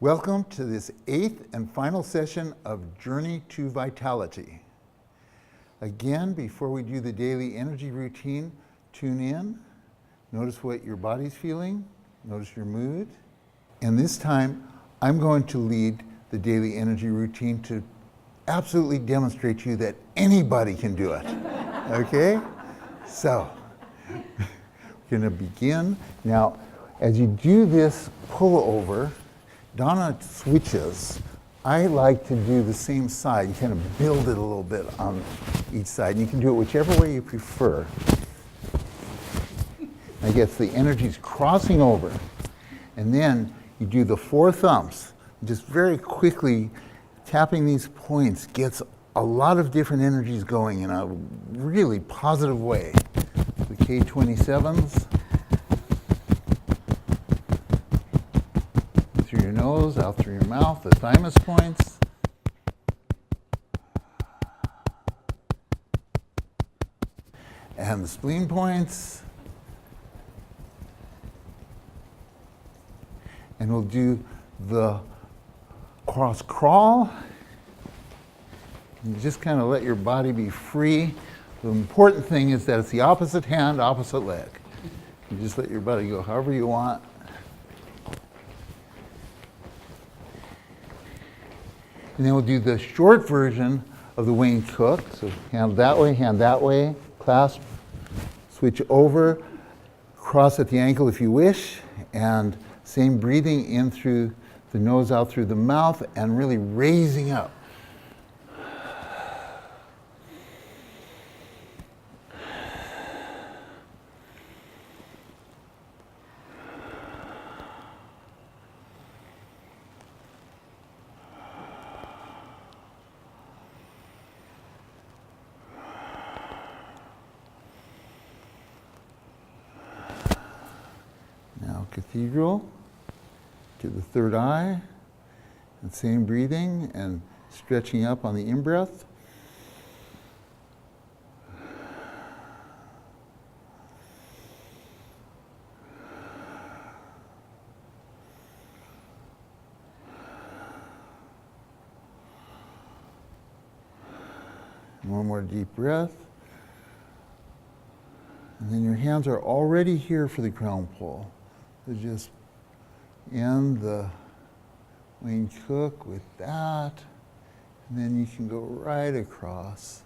Welcome to this 8th and final session of Journey to Vitality. Again, before we do the daily energy routine, tune in, notice what your body's feeling, notice your mood. And this time, I'm going to lead the daily energy routine to absolutely demonstrate to you that anybody can do it, okay? So, we're gonna begin. Now, as you do this pullover, Donna switches. I like to do the same side. You kind of build it a little bit on each side. And you can do it whichever way you prefer. I guess the energy's crossing over. And then you do the 4 thumbs. Just very quickly tapping these points gets a lot of different energies going in a really positive way. The K27s. Through your nose, out through your mouth, the thymus points. And the spleen points. And we'll do the cross crawl. You just kind of let your body be free. The important thing is that it's the opposite hand, opposite leg. You just let your body go however you want. And then we'll do the short version of the Wayne Cook. So hand that way, clasp, switch over, cross at the ankle if you wish, and same breathing in through the nose, out through the mouth, and really raising up. Cathedral to the third eye, and same breathing and stretching up on the in-breath. One more deep breath. And then your hands are already here for the crown pull. So just end the Wayne Cook with that, and then you can go right across.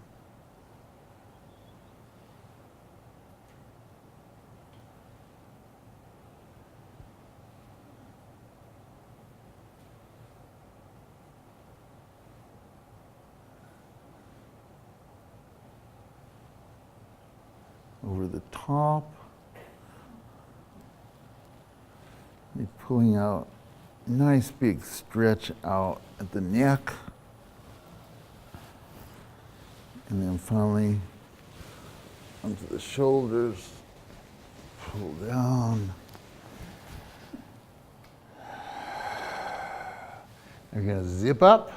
Over the top. You're pulling out, nice big stretch out at the neck. And then finally onto the shoulders, pull down. You're gonna zip up,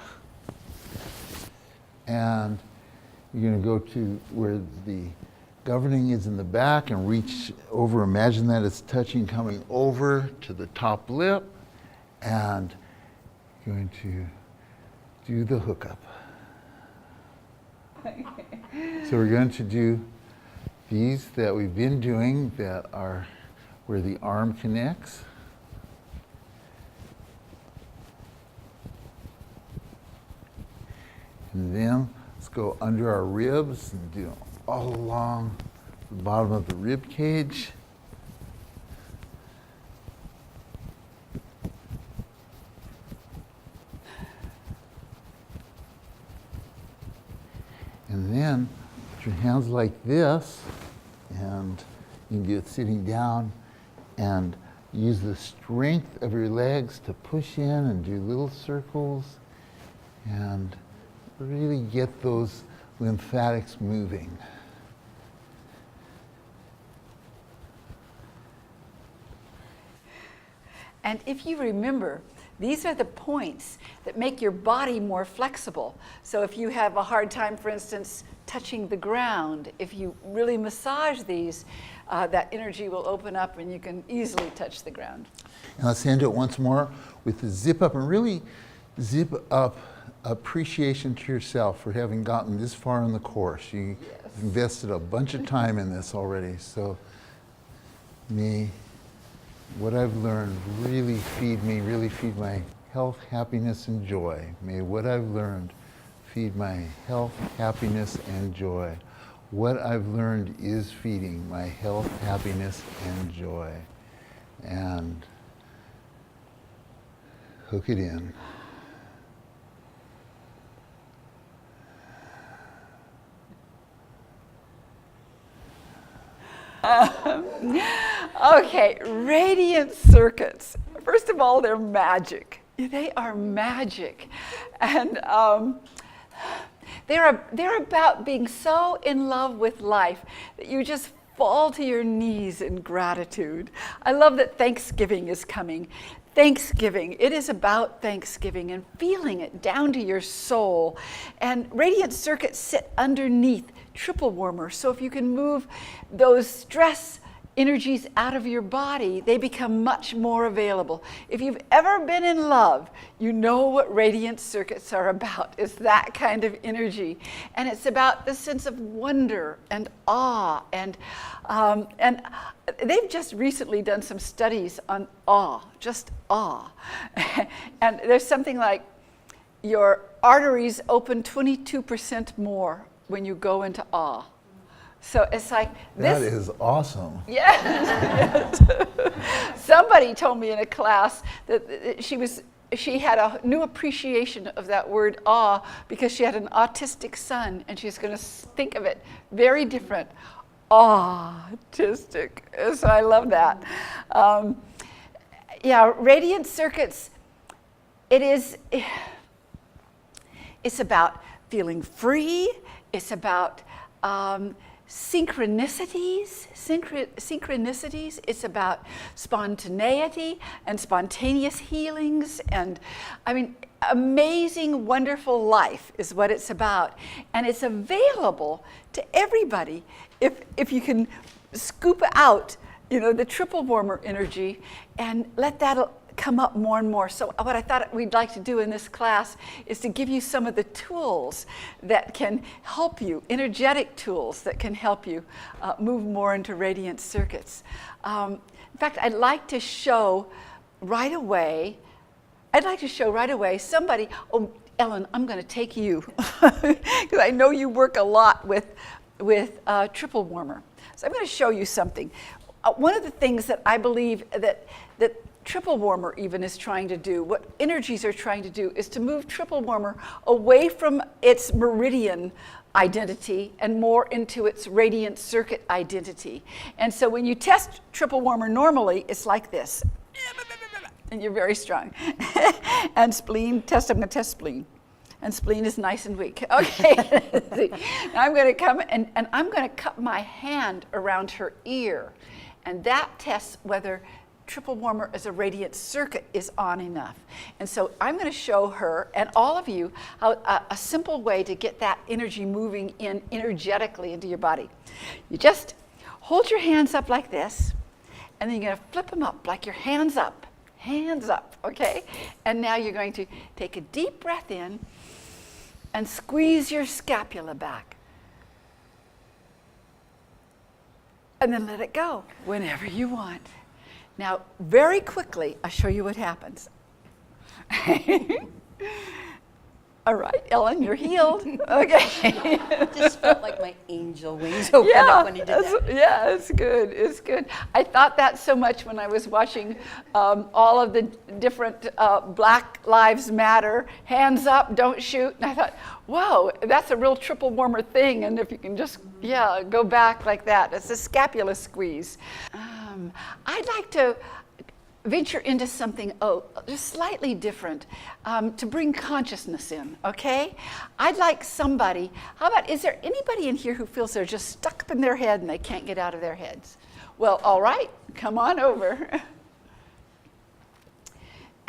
and you're gonna go to where the governing is in the back and reach over. Imagine that it's touching, coming over to the top lip, and going to do the hookup. So we're going to do these that we've been doing that are where the arm connects. And then let's go under our ribs and do all along the bottom of the rib cage. And then put your hands like this, and you can do it sitting down, and use the strength of your legs to push in and do little circles and really get those lymphatics moving. And if you remember These are the points that make your body more flexible. So if you have a hard time, for instance, touching the ground, if you really massage these, that energy will open up and you can easily touch the ground. Now let's hand it once more with the zip up, and really zip up appreciation to yourself for having gotten this far in the course. You invested a bunch of time in this already, so may what I've learned really feed me, really feed my health, happiness, and joy. May what I've learned feed my health, happiness, and joy. What I've learned is feeding my health, happiness, and joy. And hook it in. Okay, radiant circuits. First of all, they're magic. They are magic. And they're about being so in love with life that you just fall to your knees in gratitude. I love that Thanksgiving is coming. Thanksgiving, it is about Thanksgiving and feeling it down to your soul. And radiant circuits sit underneath triple warmer. So if you can move those stress energies out of your body, they become much more available. If you've ever been in love, you know what radiant circuits are about. It's that kind of energy. And it's about the sense of wonder and awe. And they've just recently done some studies on awe, just awe. And there's something like your arteries open 22% more when you go into awe. So it's like this. That is awesome. Yes. Somebody told me in a class that she had a new appreciation of that word awe because she had an autistic son, and she's going to think of it very different. Autistic. So I love that. Yeah, radiant circuits. It's about feeling free. It's about synchronicities. It's about spontaneity and spontaneous healings, and I mean, amazing, wonderful life is what it's about. And it's available to everybody if you can scoop out, the triple warmer energy and let that come up more and more. So what I thought we'd like to do in this class is to give you some of the tools that can help you, energetic tools that can help you move more into radiant circuits. In fact, I'd like to show right away somebody. Oh, Ellen, I'm going to take you because I know you work a lot with triple warmer. So I'm going to show you something. One of the things that I believe that triple warmer even is trying to do, what energies are trying to do, is to move triple warmer away from its meridian identity and more into its radiant circuit identity. And so when you test triple warmer normally, it's like this. And you're very strong. And spleen, I'm going to test spleen. And spleen is nice and weak. Okay. Now I'm going to come and I'm going to cup my hand around her ear. And that tests whether triple warmer as a radiant circuit is on enough. And so I'm going to show her and all of you how a simple way to get that energy moving in energetically into your body. You just hold your hands up like this, and then you're going to flip them up like your hands up, okay? And now you're going to take a deep breath in and squeeze your scapula back. And then let it go whenever you want. Now, very quickly, I'll show you what happens. All right, Ellen, you're healed. Okay. It just felt like my angel wings opened up when you did that. Yeah, it's good. It's good. I thought that so much when I was watching all of the different Black Lives Matter, hands up, don't shoot. And I thought, whoa, that's a real triple warmer thing. And if you can just, go back like that. It's a scapula squeeze. I'd like to venture into something just slightly different to bring consciousness in, okay? I'd like somebody, is there anybody in here who feels they're just stuck up in their head and they can't get out of their heads? Well, all right, come on over.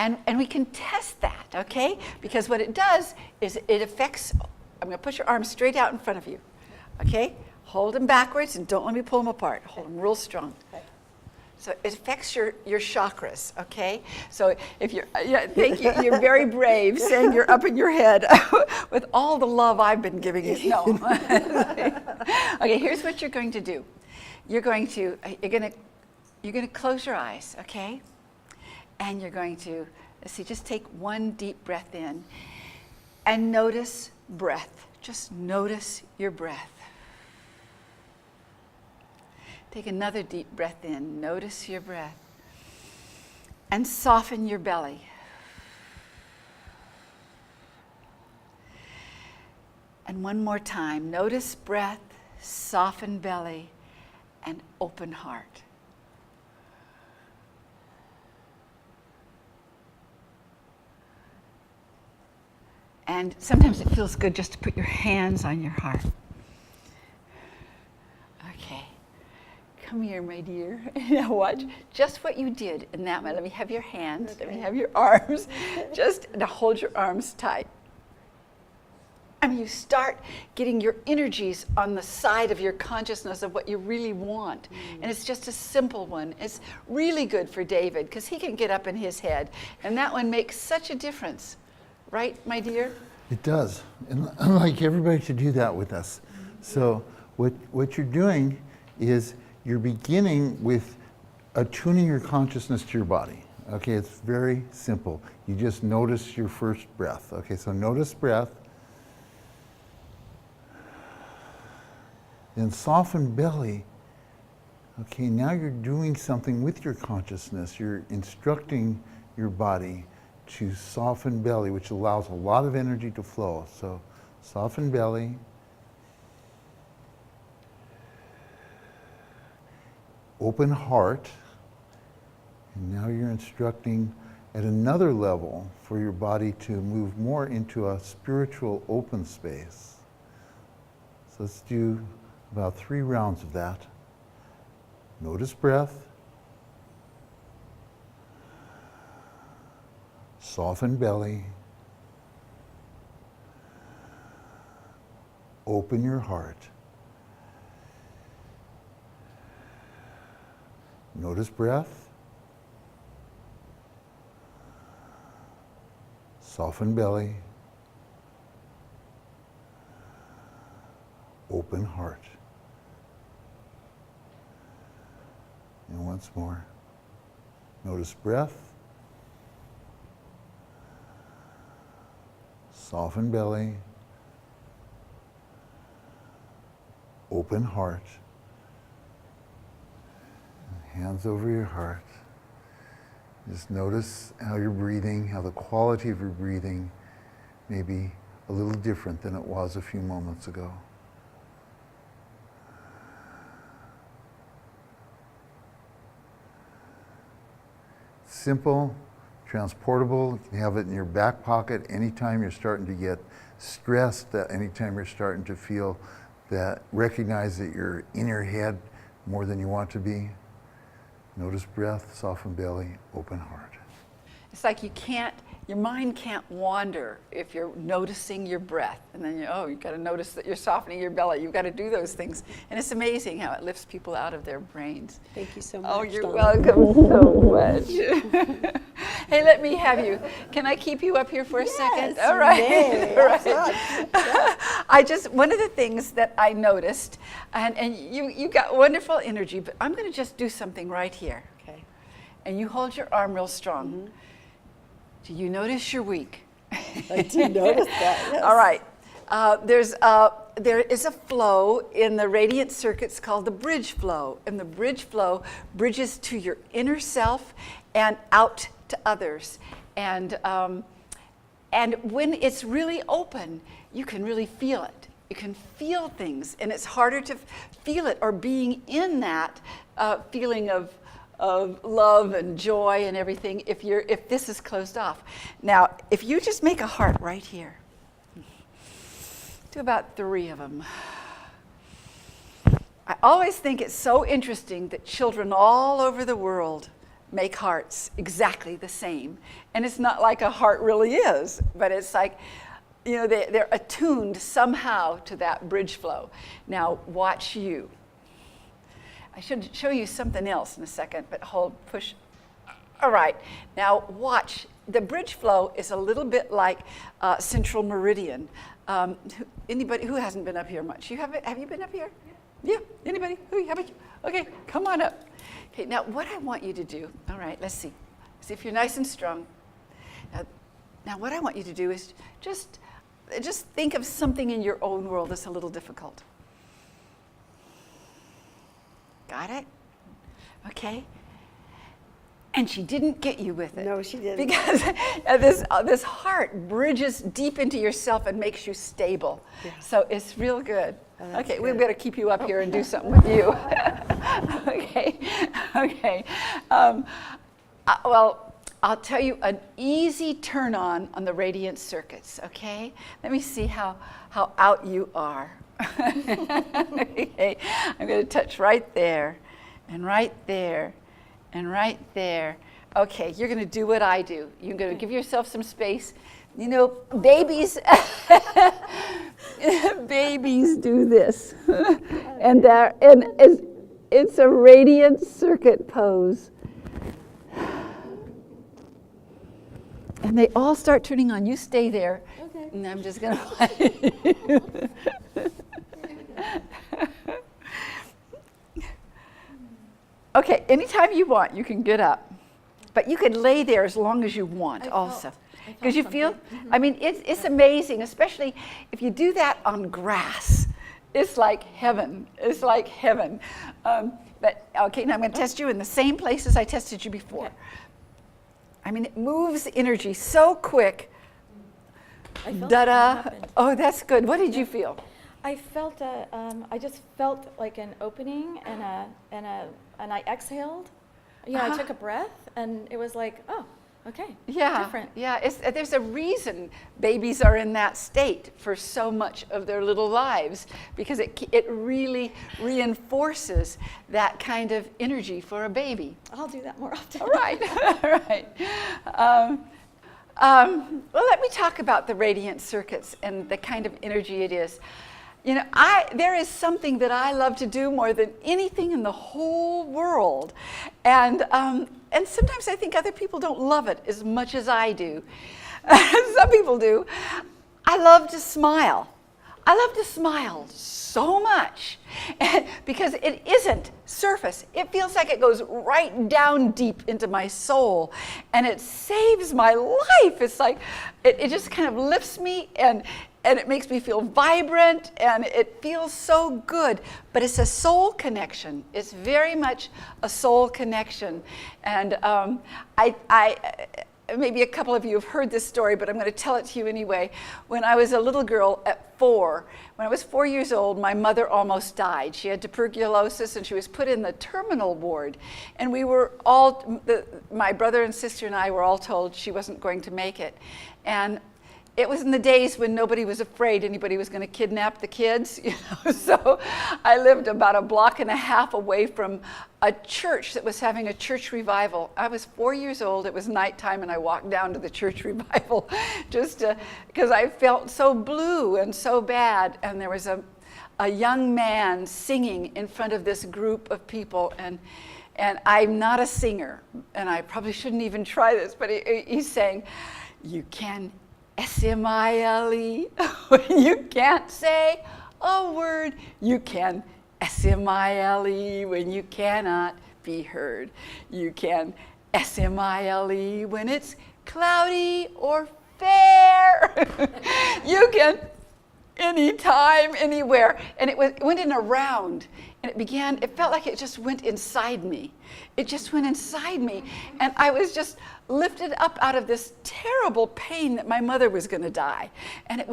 And we can test that, okay? Because what it does is it affects, I'm going to push your arms straight out in front of you, okay? Hold them backwards and don't let me pull them apart. Hold them real strong. Okay. So it affects your chakras, okay? So if you're, yeah, thank you, you're very brave saying you're up in your head with all the love I've been giving you. No. Okay, here's what you're going to do. You're going to close your eyes, okay? And you're going to, let's see, just take one deep breath in and notice breath. Just notice your breath. Take another deep breath in. Notice your breath. And soften your belly. And one more time. Notice breath, soften belly, and open heart. And sometimes it feels good just to put your hands on your heart. Okay. Come here, my dear. Now watch just what you did in that way. Let me have your hands. Okay. Let me have your arms. Just now hold your arms tight. I mean, you start getting your energies on the side of your consciousness of what you really want. And it's just a simple one. It's really good for David because he can get up in his head. And that one makes such a difference. Right, my dear? It does. And I'd like everybody to do that with us. So what you're doing is you're beginning with attuning your consciousness to your body. Okay, it's very simple. You just notice your first breath. Okay, so notice breath. Then soften belly. Okay, now you're doing something with your consciousness. You're instructing your body to soften belly, which allows a lot of energy to flow. So soften belly. Open heart. And now you're instructing at another level for your body to move more into a spiritual open space. So let's do about 3 rounds of that. Notice breath. Soften belly. Open your heart. Notice breath. Soften belly. Open heart. And once more. Notice breath. Soften belly. Open heart. Hands over your heart. Just notice how you're breathing, how the quality of your breathing may be a little different than it was a few moments ago. Simple, transportable. You can have it in your back pocket anytime you're starting to get stressed, that anytime you're starting to feel that, recognize that you're in your head more than you want to be. Notice breath, soften belly, open heart. It's like your mind can't wander if you're noticing your breath. And then you've got to notice that you're softening your belly. You've got to do those things. And it's amazing how it lifts people out of their brains. Thank you so much. Oh, you're Donna. welcome so much. Hey, let me have you. Can I keep you up here for a second? Yes, All right. you may. All right. One of the things that I noticed, and you got wonderful energy, but I'm going to just do something right here. Okay. And you hold your arm real strong. Mm-hmm. Do you notice you're weak? I do notice that, yes. All right. There is a flow in the radiant circuits called the bridge flow. And the bridge flow bridges to your inner self and out to others. And when it's really open, you can really feel it. You can feel things. And it's harder to feel it or being in that feeling of love and joy and everything if this is closed off. Now, if you just make a heart right here, do about 3 of them. I always think it's so interesting that children all over the world make hearts exactly the same. And it's not like a heart really is, but it's like, you know, they're attuned somehow to that bridge flow. Now watch you. I should show you something else in a second, but hold, push. All right, now watch. The bridge flow is a little bit like central meridian. Anybody who hasn't been up here much? Have you been up here? Yeah. Anybody? Who? How about you? Okay, come on up. Okay, now what I want you to do, all right, let's see. See if you're nice and strong. Now what I want you to do is just think of something in your own world that's a little difficult. Got it? Okay. And she didn't get you with it. No, she didn't. Because this heart bridges deep into yourself and makes you stable. Yeah. So it's real good. Oh, that's okay, we good. better keep you up here and do something with you. Okay, okay. Well, I'll tell you an easy turn on the radiant circuits, okay? Let me see how out you are. Okay, I'm going to touch right there, and right there, and right there. Okay, you're going to do what I do. You're going to give yourself some space. You know, babies, babies do this, and it's a radiant circuit pose. And they all start turning on. You stay there. Okay. And I'm just going to. Okay, anytime you want, you can get up. But you can lay there as long as you want also. Because you feel, I mean, it's amazing, especially if you do that on grass. It's like heaven. It's like heaven. But okay, now I'm going to test you in the same places I tested you before. Okay. I mean, it moves energy so quick. I felt Da-da. something happened. Oh, that's good. What did you feel? I felt I just felt like an opening and I exhaled. You know, I took a breath and it was like, oh, okay, Yeah, different. yeah. There's a reason babies are in that state for so much of their little lives, because it really reinforces that kind of energy for a baby. I'll do that more often. All right, all right. Well, let me talk about the radiant circuits and the kind of energy it is. You know, there is something that I love to do more than anything in the whole world. And sometimes I think other people don't love it as much as I do. Some people do. I love to smile. I love to smile so much because it isn't surface. It feels like it goes right down deep into my soul, and it saves my life. It's like it just kind of lifts me and it makes me feel vibrant, and it feels so good. But it's a soul connection. It's very much a soul connection. And maybe a couple of you have heard this story, but I'm going to tell it to you anyway. When I was a little girl at 4, when I was 4 years old, my mother almost died. She had tuberculosis, and she was put in the terminal ward. And we were all, my brother and sister and I were all told she wasn't going to make it. And it was in the days when nobody was afraid anybody was going to kidnap the kids, you know. So I lived about a block and a half away from a church that was having a church revival. I was 4 years old. It was nighttime, and I walked down to the church revival just because I felt so blue and so bad. And there was a young man singing in front of this group of people, and I'm not a singer, and I probably shouldn't even try this, but he's saying, "You can S-M-I-L-E, when you can't say a word. You can S-M-I-L-E when you cannot be heard. You can S-M-I-L-E when it's cloudy or fair." You can anytime, anywhere. And it went in a round, and it felt like it just went inside me. It just went inside me, and I was just lifted up out of this terrible pain that my mother was going to die. And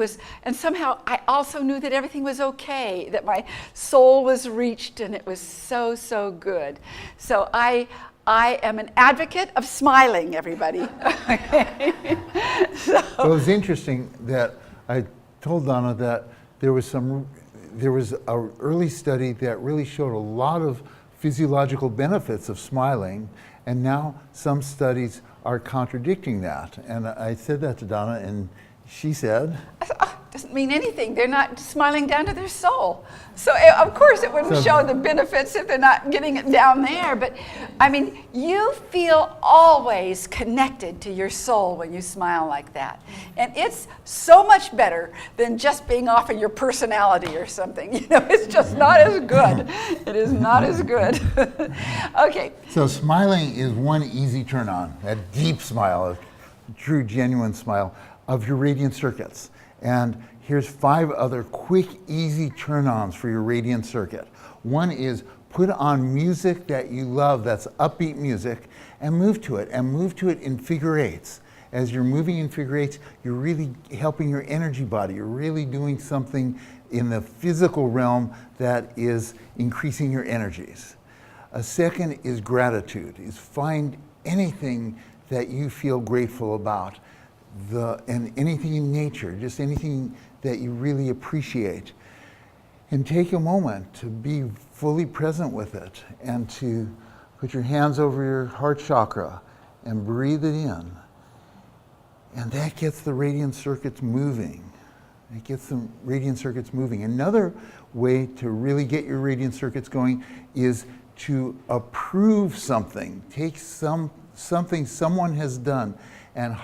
somehow I also knew that everything was okay, that my soul was reached, and it was so, so good. So I am an advocate of smiling, everybody. So Well, it was interesting that I told Donna that there was an early study that really showed a lot of physiological benefits of smiling, and now some studies are contradicting that. And I said that to Donna, and she said, doesn't mean anything. They're not smiling down to their soul. So of course it wouldn't show the benefits if they're not getting it down there. But I mean, you feel always connected to your soul when you smile like that. And it's so much better than just being off of your personality or something. You know, it's just not as good. It is not as good. Okay. so smiling is one easy turn on, that deep smile, a true, genuine smile of your radiant circuits. And here's 5 other quick, easy turn-ons for your radiant circuit. One is put on music that you love, that's upbeat music, and move to it in figure 8s. As you're moving in figure 8s, you're really helping your energy body. You're really doing something in the physical realm that is increasing your energies. A second is gratitude, is find anything that you feel grateful about. And anything in nature, just anything that you really appreciate. And take a moment to be fully present with it and to put your hands over your heart chakra and breathe it in. And that gets the radiant circuits moving. It gets the radiant circuits moving. Another way to really get your radiant circuits going is to approve something. Take something someone has done and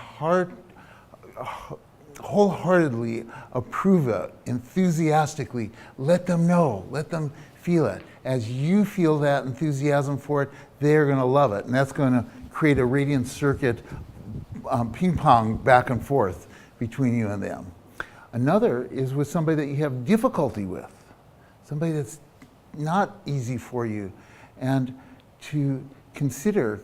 wholeheartedly approve it, enthusiastically. Let them know, let them feel it. As you feel that enthusiasm for it, they're going to love it. And that's going to create a radiant circuit ping pong back and forth between you and them. Another is with somebody that you have difficulty with, somebody that's not easy for you, and to consider,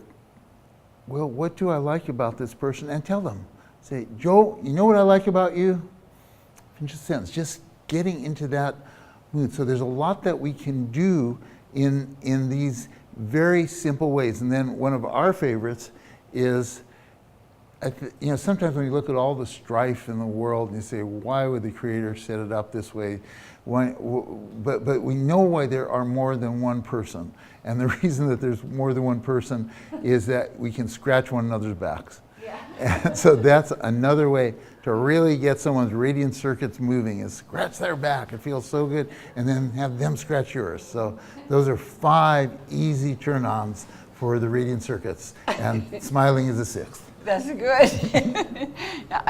well, what do I like about this person? And tell them. Say, Joe, you know what I like about you? Finish a sentence, just getting into that mood. So there's a lot that we can do in these very simple ways. And then one of our favorites is, sometimes when you look at all the strife in the world and you say, why would the Creator set it up this way? But we know why there are more than one person. And the reason that there's more than one person is that we can scratch one another's backs. And so that's another way to really get someone's radiant circuits moving, is scratch their back. It feels so good. And then have them scratch yours. So those are 5 easy turn-ons for the radiant circuits. And smiling is a 6th. That's good.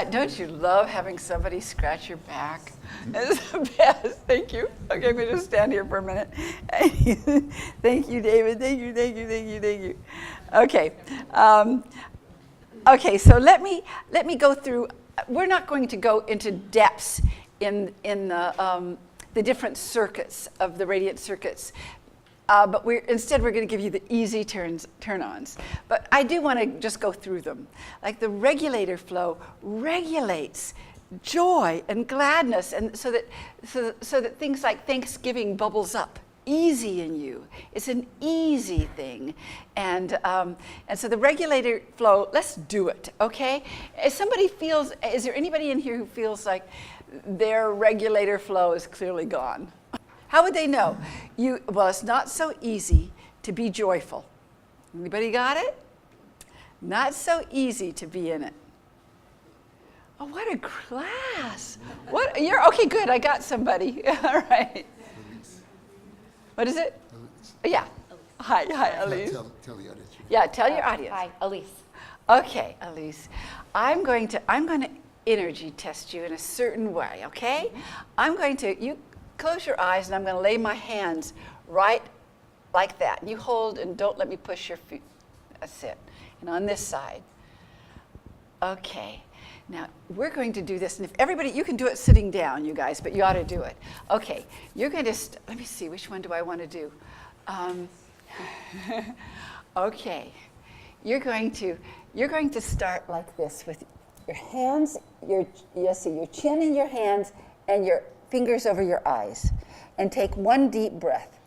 Don't you love having somebody scratch your back? It's the best. Thank you. Okay, I'm going to just stand here for a minute. Thank you, David. Thank you. Okay. Okay, so let me go through. We're not going to go into depths in the different circuits of the radiant circuits, but instead we're going to give you the easy turn-ons. But I do want to just go through them. Like the regulator flow regulates joy and gladness, and so that things like Thanksgiving bubbles up. Easy in you. It's an easy thing. And so the regulator flow, let's do it, okay? Is there anybody in here who feels like their regulator flow is clearly gone? How would they know? Well, it's not so easy to be joyful. Anybody got it? Not so easy to be in it. Oh, what a class. Okay, good, I got somebody. All right. What is it? Elise. Yeah. Hi, Elise. Tell the audience. Yeah, tell your audience. Hi, Elise. Okay, Elise. I'm going to energy test you in a certain way, okay? You close your eyes and I'm going to lay my hands right like that. You hold and don't let me push your feet. That's it. And on this side. Okay. Now, we're going to do this, and if everybody, you can do it sitting down, you guys, but you ought to do it. Okay, you're going to, let me see, which one do I want to do? Okay, you're going to start like this with your hands, your chin in your hands, and your fingers over your eyes, and take one deep breath.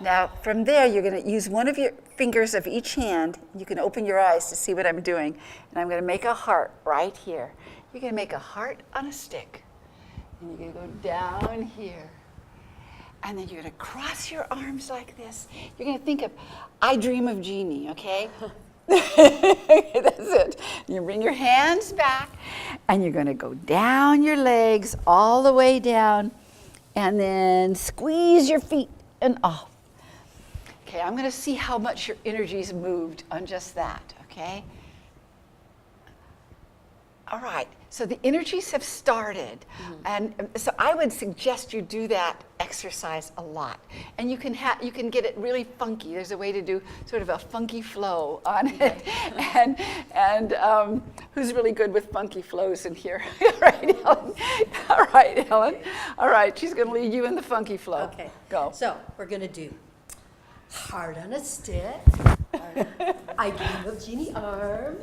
Now, from there, you're going to use one of your fingers of each hand. You can open your eyes to see what I'm doing. And I'm going to make a heart right here. You're going to make a heart on a stick. And you're going to go down here. And then you're going to cross your arms like this. You're going to think of, I dream of Jeannie, okay? That's it. You bring your hands back, and you're going to go down your legs all the way down, and then squeeze your feet and off. Okay, I'm going to see how much your energy's moved on just that, okay? All right, so the energies have started, and so I would suggest you do that exercise a lot. And you can get it really funky. There's a way to do sort of a funky flow on it. And who's really good with funky flows in here? All right, Ellen. All right, Ellen. All right, she's going to lead you in the funky flow. Okay. Go. So we're going to do heart on a stick. I dream of Jeannie arm.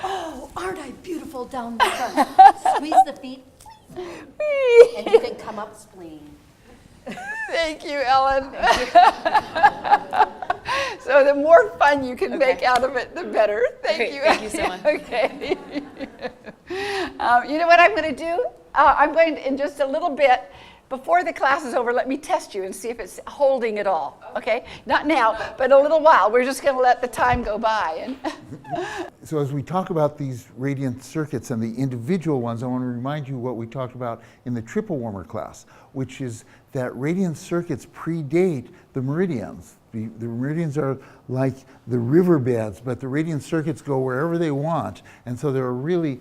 Oh, aren't I beautiful down the front? Squeeze the feet. And you can come up spleen. Thank you, Ellen. So the more fun you can make out of it, the better. Thank you. Thank you so much. Okay. You know what I'm going to do? I'm going to, in just a little bit, before the class is over, let me test you and see if it's holding at all, okay? Not now, but a little while. We're just going to let the time go by. And So as we talk about these radiant circuits and the individual ones, I want to remind you what we talked about in the triple warmer class, which is that radiant circuits predate the meridians. The meridians are like the riverbeds, but the radiant circuits go wherever they want. And so they're really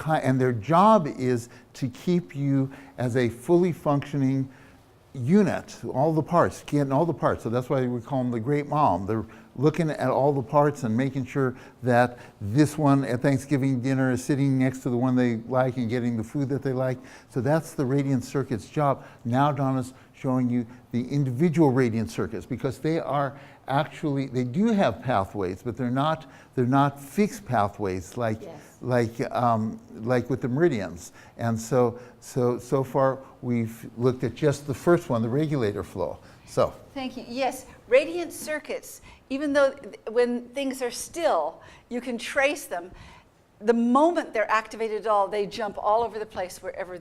and their job is to keep you as a fully functioning unit, all the parts, getting all the parts. So that's why we call them the great mom. They're looking at all the parts and making sure that this one at Thanksgiving dinner is sitting next to the one they like and getting the food that they like. So that's the radiant circuit's job. Now Donna's showing you the individual radiant circuits, because they are actually, they do have pathways, but they're not fixed pathways like with the meridians. And so far we've looked at just the first one, the regulator flow. So thank you. Yes, radiant circuits, even though when things are still, you can trace them. The moment they're activated at all, they jump all over the place wherever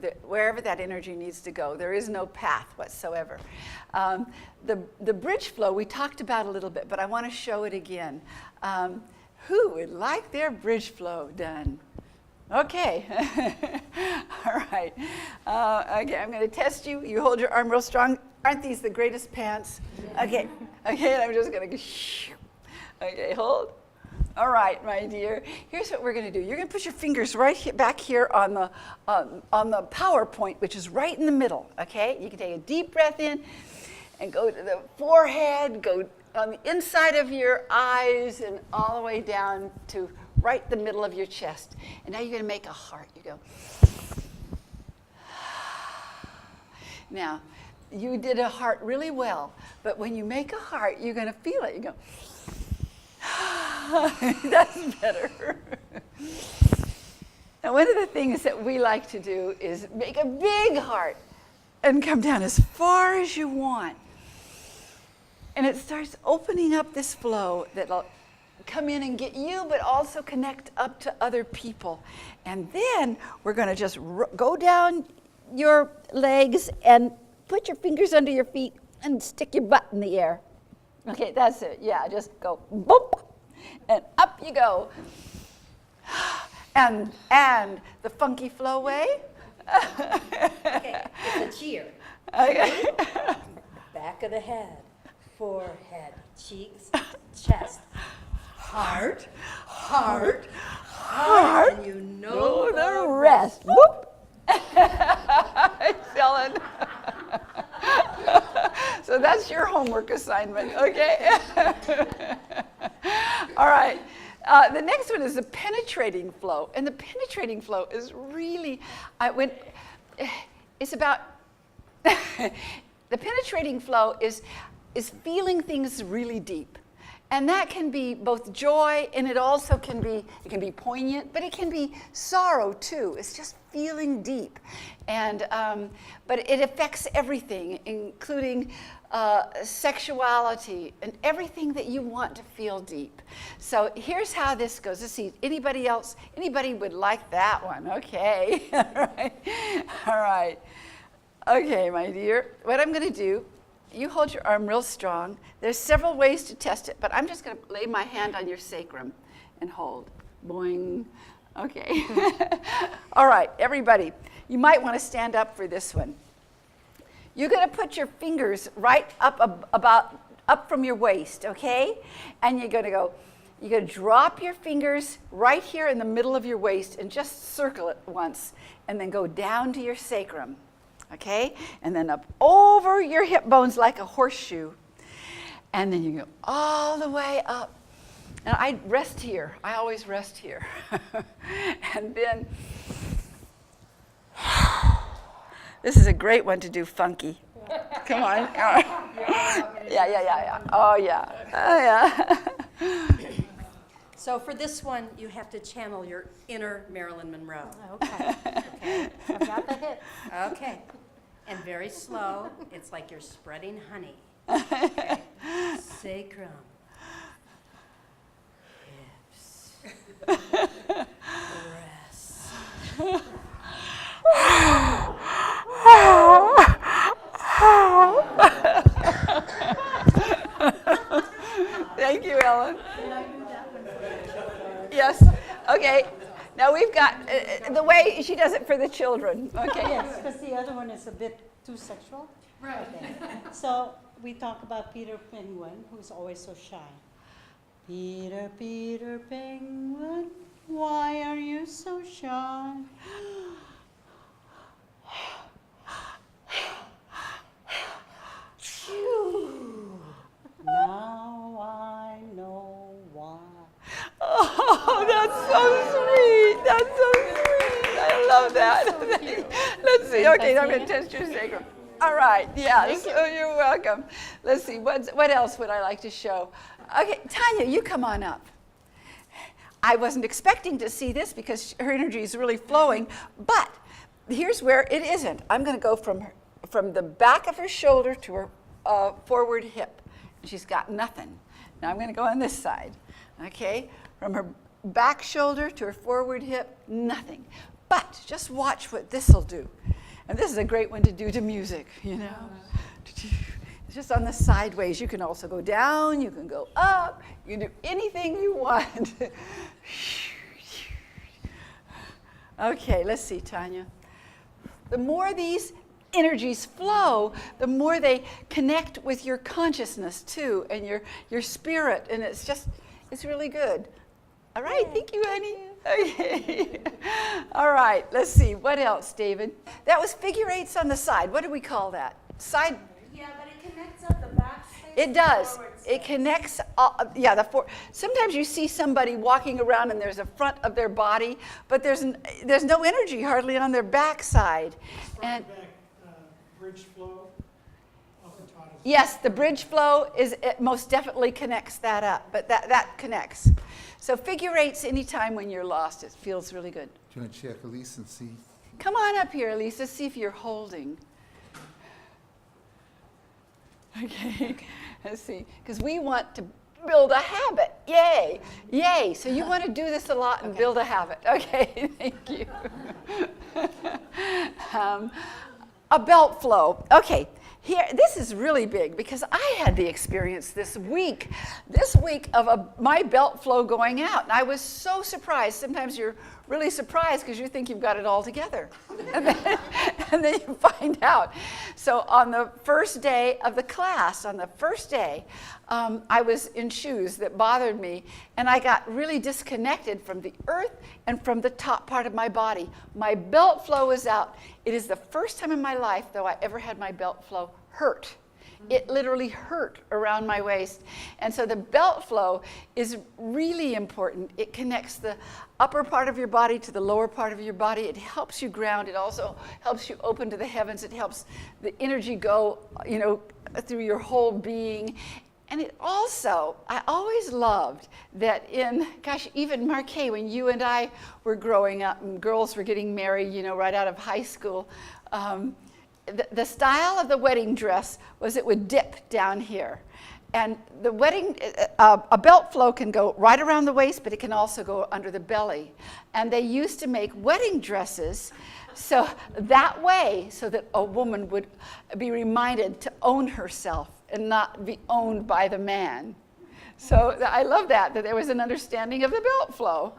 that energy needs to go. There is no path whatsoever. The bridge flow we talked about a little bit, but I want to show it again. Who would like their bridge flow done? Okay. All right. Okay, I'm going to test you. You hold your arm real strong. Aren't these the greatest pants? Okay. Okay, and I'm just going to go. Okay, hold. All right, my dear. Here's what we're going to do. You're going to put your fingers right back here on the power point, which is right in the middle. Okay. You can take a deep breath in, and go to the forehead. Go on the inside of your eyes, and all the way down to right the middle of your chest. And now you're going to make a heart. You go. Now, you did a heart really well, but when you make a heart, you're going to feel it. You go. That's better. Now, one of the things that we like to do is make a big heart and come down as far as you want. And it starts opening up this flow that'll come in and get you, but also connect up to other people. And then we're going to just go down your legs and put your fingers under your feet and stick your butt in the air. Okay, that's it. Yeah, just go boop, and up you go. And the funky flow way. Okay, it's a cheer. Okay. Back of the head, forehead, cheeks, chest, heart, heart, heart, and you know the rest. Whoop. Ellen. So that's your homework assignment, okay? All right. The next one is the penetrating flow. And the penetrating flow is really, it's about, the penetrating flow is feeling things really deep. And that can be both joy, and it also can be poignant, but it can be sorrow too. It's just feeling deep. And, but it affects everything, including sexuality and everything that you want to feel deep. So here's how this goes. Let's see, anybody else? Anybody would like that one? Okay, all right, all right. Okay, my dear, what I'm gonna do, you hold your arm real strong. There's several ways to test it, but I'm just going to lay my hand on your sacrum and hold. Boing. Okay. All right, everybody, you might want to stand up for this one. You're going to put your fingers right up from your waist, okay? And you're going to drop your fingers right here in the middle of your waist and just circle it once, and then go down to your sacrum. Okay, and then up over your hip bones like a horseshoe, and then you go all the way up. And I rest here. I always rest here. And then, this is a great one to do funky. Come on. Yeah. Oh, yeah. So for this one, you have to channel your inner Marilyn Monroe. Okay. I've got the hits. Okay. And very slow. It's like you're spreading honey. Okay. Sacrum. Hips. Breasts. Thank you, Ellen. Yes. Okay. Now we've got the way she does it for the children. Okay. Yes, because the other one is a bit too sexual. Right. Okay. So we talk about Peter Penguin, who's always so shy. Peter, Peter Penguin, why are you so shy? Now I know why. Oh, that's so sweet. That's so sweet. I love that. Let's see. Okay, I'm going to test your sacrum. All right. Yes. Oh, you're welcome. Let's see. What else would I like to show? Okay, Tanya, you come on up. I wasn't expecting to see this because her energy is really flowing, but here's where it isn't. I'm going to go from the back of her shoulder to her forward hip. She's got nothing. Now I'm going to go on this side. Okay, from her back shoulder to her forward hip, nothing. But just watch what this will do. And this is a great one to do to music, you know. It's just on the sideways. You can also go down, you can go up, you can do anything you want. Okay, let's see, Tanya. The more these energies flow, the more they connect with your consciousness too, and your spirit, and it's really good. All right, thank you, honey. Okay. All right, let's see, what else, David? That was figure eights on the side. What do we call that? Side? Yeah, but it connects up the back space. It does. It connects, sometimes you see somebody walking around and there's a front of their body, but there's no energy hardly on their back side. And Bridge flow often taught us. yes, the bridge flow it most definitely connects that up, but that connects. So figure eights anytime when you're lost, it feels really good. Do you want to check Elise and see? Come on up here, Lisa, see if you're holding. Okay, let's see, because we want to build a habit. Yay, yay. So you want to do this a lot and build a habit. Okay, thank you. A belt flow. Okay, here, this is really big because I had the experience this week of my belt flow going out. And I was so surprised. Sometimes you're really surprised because you think you've got it all together. And then you find out. So on the first day of the class, I was in shoes that bothered me, and I got really disconnected from the earth and from the top part of my body. My belt flow was out. It is the first time in my life, though, I ever had my belt flow hurt. It literally hurt around my waist. And so the belt flow is really important. It connects the upper part of your body to the lower part of your body. It helps you ground. It also helps you open to the heavens. It helps the energy go, through your whole being. And it also, I always loved that even Marquet, when you and I were growing up and girls were getting married, right out of high school, the style of the wedding dress was it would dip down here. And the a belt flow can go right around the waist, but it can also go under the belly. And they used to make wedding dresses so that way, so that a woman would be reminded to own herself and not be owned by the man. So I love that there was an understanding of the belt flow.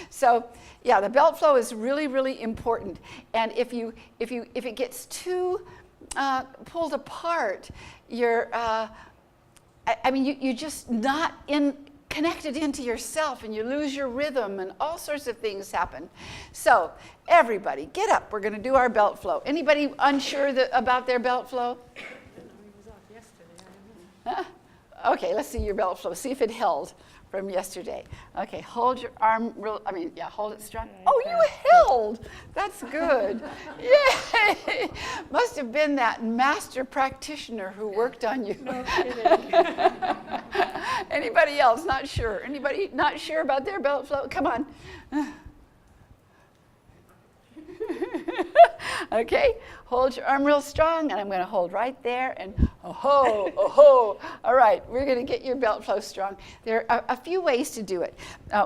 So yeah, the belt flow is really, really important. And if it gets too pulled apart, you're just not connected into yourself, and you lose your rhythm, and all sorts of things happen. So everybody, get up. We're going to do our belt flow. Anybody unsure about their belt flow? Huh? Okay, let's see your belt flow. See if it held from yesterday. Okay, hold your arm hold it strong. Oh, you held. That's good. Yay! Must have been that master practitioner who worked on you. No kidding. Anybody else not sure? Anybody not sure about their belt flow? Come on. Okay, hold your arm real strong, and I'm going to hold right there, and oh-ho, oh-ho. All right, we're going to get your belt flow strong. There are a few ways to do it.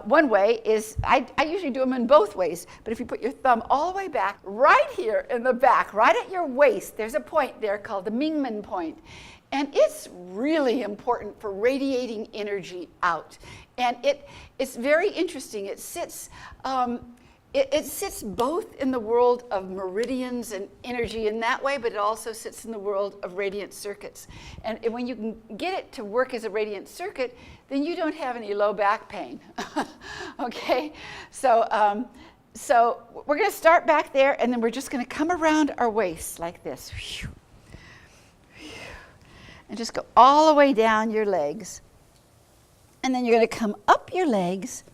One way is, I usually do them in both ways, but if you put your thumb all the way back, right here in the back, right at your waist, there's a point there called the Mingmen point. And it's really important for radiating energy out. And it's very interesting. It sits both in the world of meridians and energy in that way, but it also sits in the world of radiant circuits. And when you can get it to work as a radiant circuit, then you don't have any low back pain. Okay? So we're going to start back there, and then we're just going to come around our waist like this. And just go all the way down your legs. And then you're going to come up your legs,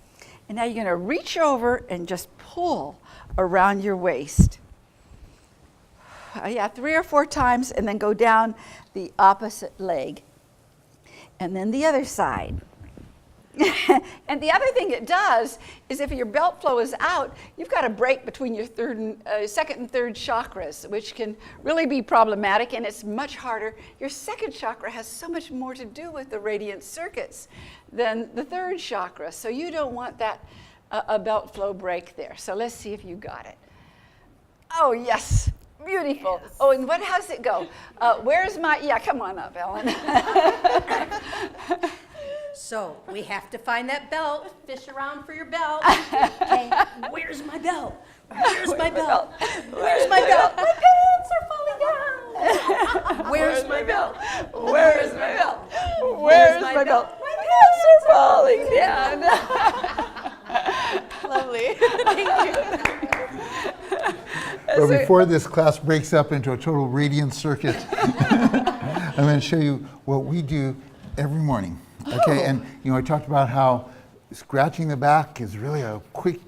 and now you're going to reach over and just pull around your waist. 3 or 4 times, and then go down the opposite leg. And then the other side. And the other thing it does is if your belt flow is out, you've got a break between your second and third chakras, which can really be problematic, and it's much harder. Your second chakra has so much more to do with the radiant circuits than the third chakra, so you don't want that a belt flow break there. So let's see if you got it. Oh, yes. Beautiful. Yes. Oh, and how's it go? Come on up, Ellen. So we have to find that belt, fish around for your belt. Okay, where's my belt? Where's my belt? Where's my belt? My pants are falling down. Where's my belt? Where's my belt? Where's my belt? My pants are falling down. Lovely. Well, before this class breaks up into a total radiant circuit, I'm going to show you what we do every morning. Okay, and I talked about how scratching the back is really a quick,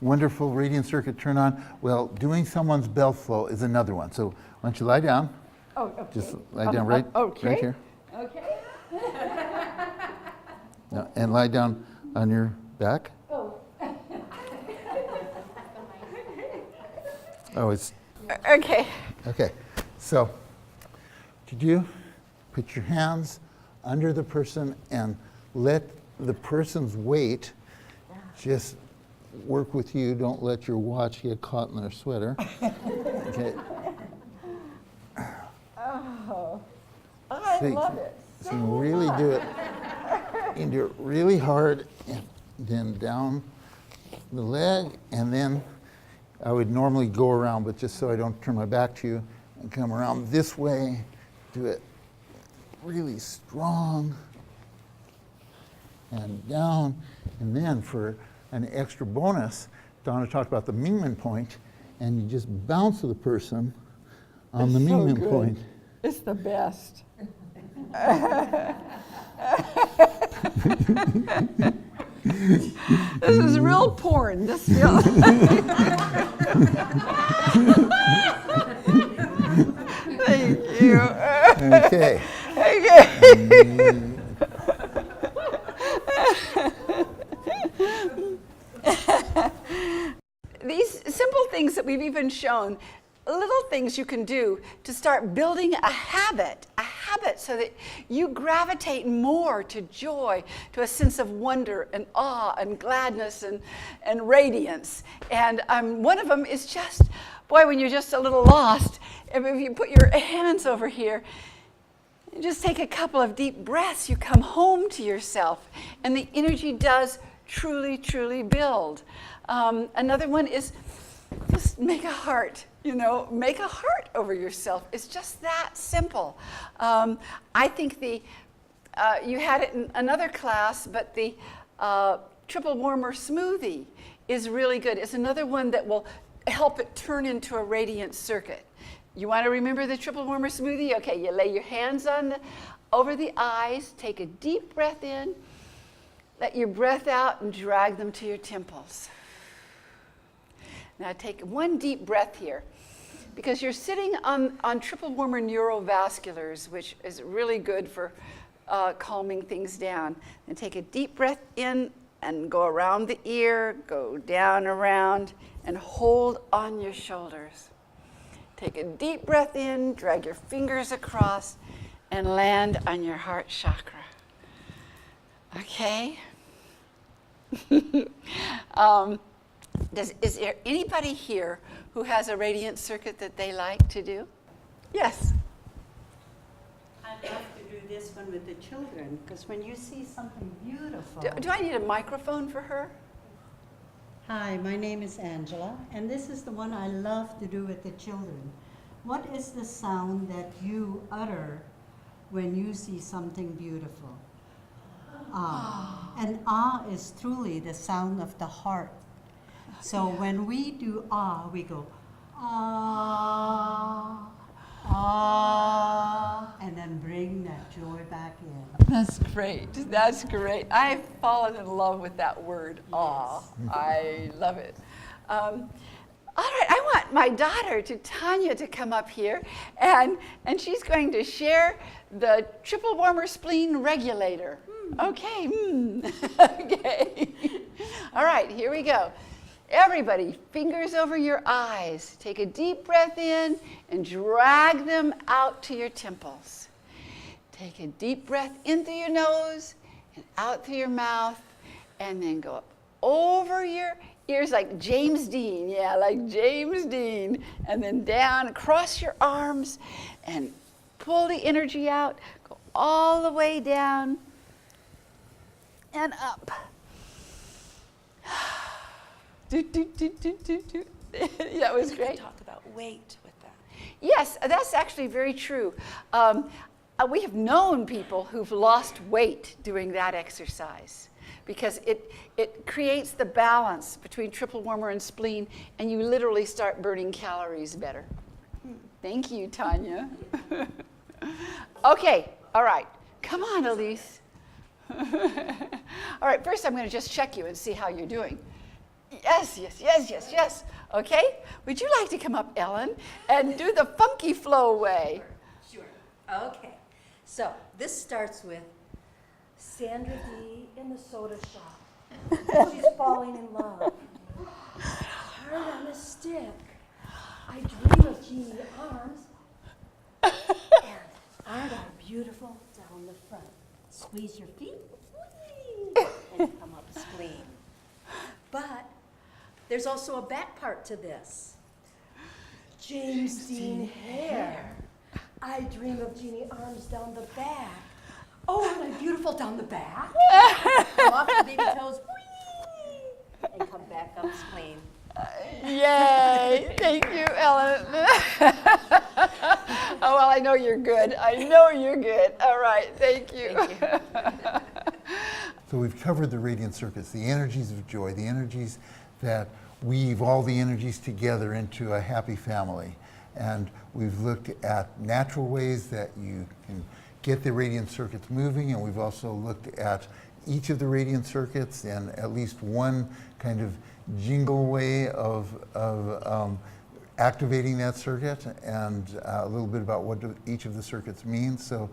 wonderful radiant circuit turn on. Well, doing someone's belt flow is another one. So why don't you lie down? Oh, okay. Just lie down right here. Okay. No, and lie down on your back. Oh, it's Okay. okay. So what you do, put your hands under the person and let the person's weight just work with you. Don't let your watch get caught in their sweater. Okay. Oh, I love it. So you really do it. You can do it really hard, and then down the leg, and then I would normally go around, but just so I don't turn my back to you, and come around this way, do it really strong, and down, and then for an extra bonus, Donna talked about the Mingmen point, and you just bounce to the person on the Mingmen point. It's the best. This is real porn. This feels. Thank you. Okay. Okay. These simple things that we've even shown, little things you can do to start building a habit so that you gravitate more to joy, to a sense of wonder and awe and gladness and radiance. And one of them is just, boy, when you're just a little lost, if you put your hands over here, you just take a couple of deep breaths, you come home to yourself, and the energy does truly, truly build. Another one is just make a heart, make a heart over yourself. It's just that simple. I think you had it in another class, but the triple warmer smoothie is really good. It's another one that will help it turn into a radiant circuit. You want to remember the triple warmer smoothie? Okay, you lay your hands over the eyes, take a deep breath in, let your breath out and drag them to your temples. Now take one deep breath here, because you're sitting on triple warmer neurovasculars, which is really good for calming things down. And take a deep breath in and go around the ear, go down around, and hold on your shoulders. Take a deep breath in, drag your fingers across, and land on your heart chakra. Okay? Is there anybody here who has a radiant circuit that they like to do? Yes. I'd love to do this one with the children, because when you see something beautiful. Do I need a microphone for her? Hi, my name is Angela, and this is the one I love to do with the children. What is the sound that you utter when you see something beautiful? Ah. And ah is truly the sound of the heart. So when we do ah, we go ah, ah, and then bring that joy back in. That's great. That's great. I've fallen in love with that word, awe. I love it. All right, I want my daughter, Tanya, to come up here, and she's going to share the triple warmer spleen regulator. Okay. Okay. All right, here we go. Everybody, fingers over your eyes. Take a deep breath in and drag them out to your temples. Take a deep breath in through your nose and out through your mouth, and then go up over your ears like James Dean. Yeah, like James Dean. And then down across your arms and pull the energy out. Go all the way down and up. That was great. Talk about weight with that. Yes, that's actually very true. We have known people who've lost weight doing that exercise because it creates the balance between triple warmer and spleen, and you literally start burning calories better. Thank you, Tanya. Okay, all right. Come on, Elise. All right, first I'm going to just check you and see how you're doing. Yes, yes, yes, yes, yes. Okay, would you like to come up, Ellen, and do the funky flow way? Sure. Okay. So this starts with Sandra D in the soda shop. She's falling in love. Hard on a stick. I dream of Jeannie arms. And aren't I beautiful down the front? Squeeze your feet and come up spleen. But there's also a back part to this. James Dean hair. I dream of Jeannie arms down the back. Oh, aren't I beautiful down the back? Come off the baby toes, whee, and come back up spleen. Yay! Thank you, Ellen. Oh, well, I know you're good. I know you're good. All right, thank you. Thank you. So we've covered the radiant circuits, the energies of joy, the energies that weave all the energies together into a happy family. And we've looked at natural ways that you can get the radiant circuits moving, and we've also looked at each of the radiant circuits and at least one kind of jingle way of activating that circuit, and a little bit about what each of the circuits means. So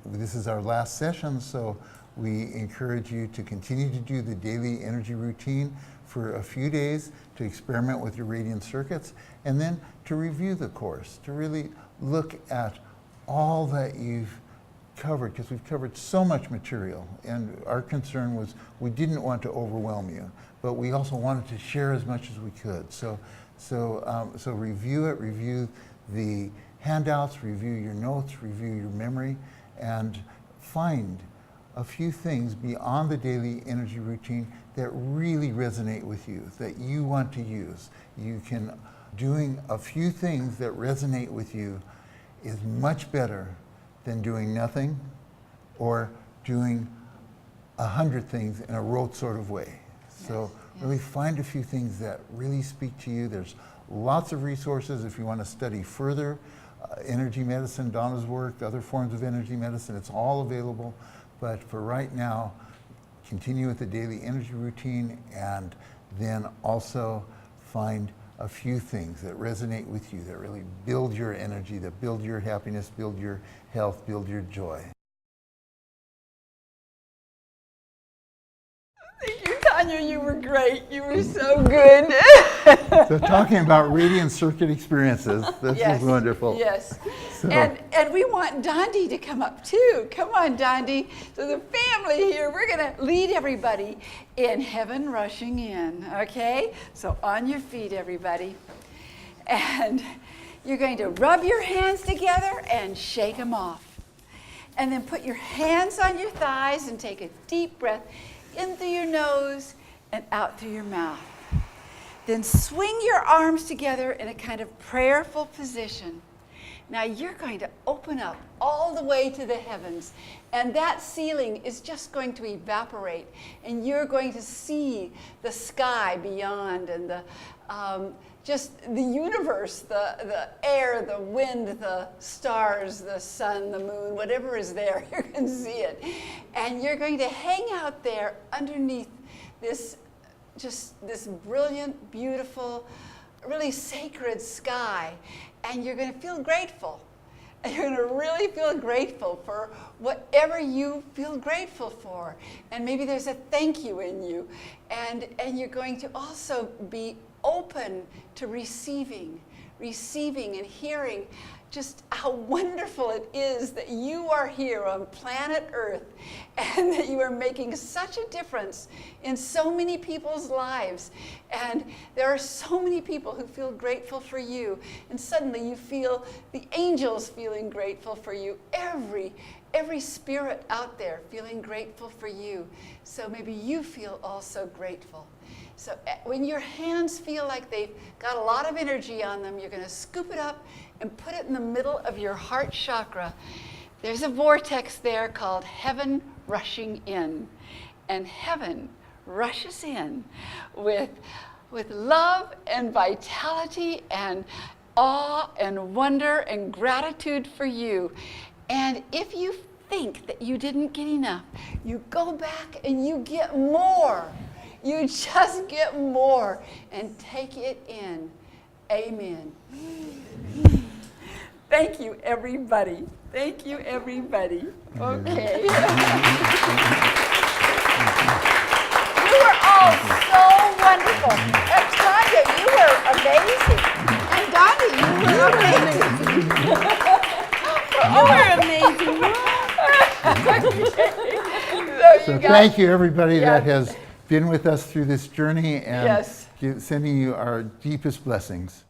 this is our last session, so We encourage you to continue to do the daily energy routine for a few days to experiment with your radiant circuits, and then to review the course, to really look at all that you've covered, because we've covered so much material, and our concern was we didn't want to overwhelm you, but we also wanted to share as much as we could. So review it, review the handouts, review your notes, review your memory, and find a few things beyond the daily energy routine that really resonate with you, that you want to use. Doing a few things that resonate with you is much better than doing nothing or doing 100 things in a rote sort of way. So really find a few things that really speak to you. There's lots of resources if you want to study further. Energy medicine, Donna's work, other forms of energy medicine, it's all available. But for right now, continue with the daily energy routine, and then also find a few things that resonate with you, that really build your energy, that build your happiness, build your health, build your joy. Thank you, Tanya. You were great. You were so good. So talking about radiant circuit experiences, this is wonderful. Yes. So, And we want Dondi to come up too. Come on, Dondi. So the family here, we're going to lead everybody in Heaven Rushing In, okay? So on your feet, everybody. And you're going to rub your hands together and shake them off. And then put your hands on your thighs and take a deep breath in through your nose and out through your mouth. Then swing your arms together in a kind of prayerful position. Now you're going to open up all the way to the heavens, and that ceiling is just going to evaporate, and you're going to see the sky beyond, and the just the universe, the air, the wind, the stars, the sun, the moon, whatever is there, you're going to see it. And you're going to hang out there underneath this brilliant, beautiful, really sacred sky, and you're going to feel grateful. And you're going to really feel grateful for whatever you feel grateful for. And maybe there's a thank you in you. And you're going to also be open to receiving and hearing just how wonderful it is that you are here on planet Earth, and that you are making such a difference in so many people's lives. And there are so many people who feel grateful for you, and suddenly you feel the angels feeling grateful for you, every spirit out there feeling grateful for you. So maybe you feel also grateful. So when your hands feel like they've got a lot of energy on them, you're going to scoop it up and put it in the middle of your heart chakra. There's a vortex there called Heaven Rushing In. And heaven rushes in with love and vitality and awe and wonder and gratitude for you. And if you think that you didn't get enough, you go back and you get more. You just get more and take it in. Amen. Thank you, everybody. Thank you, everybody. Okay. You were all so wonderful. And Tanya, you were amazing. And Donnie, you were amazing. so thank you, everybody that has been with us through this journey, and sending you our deepest blessings.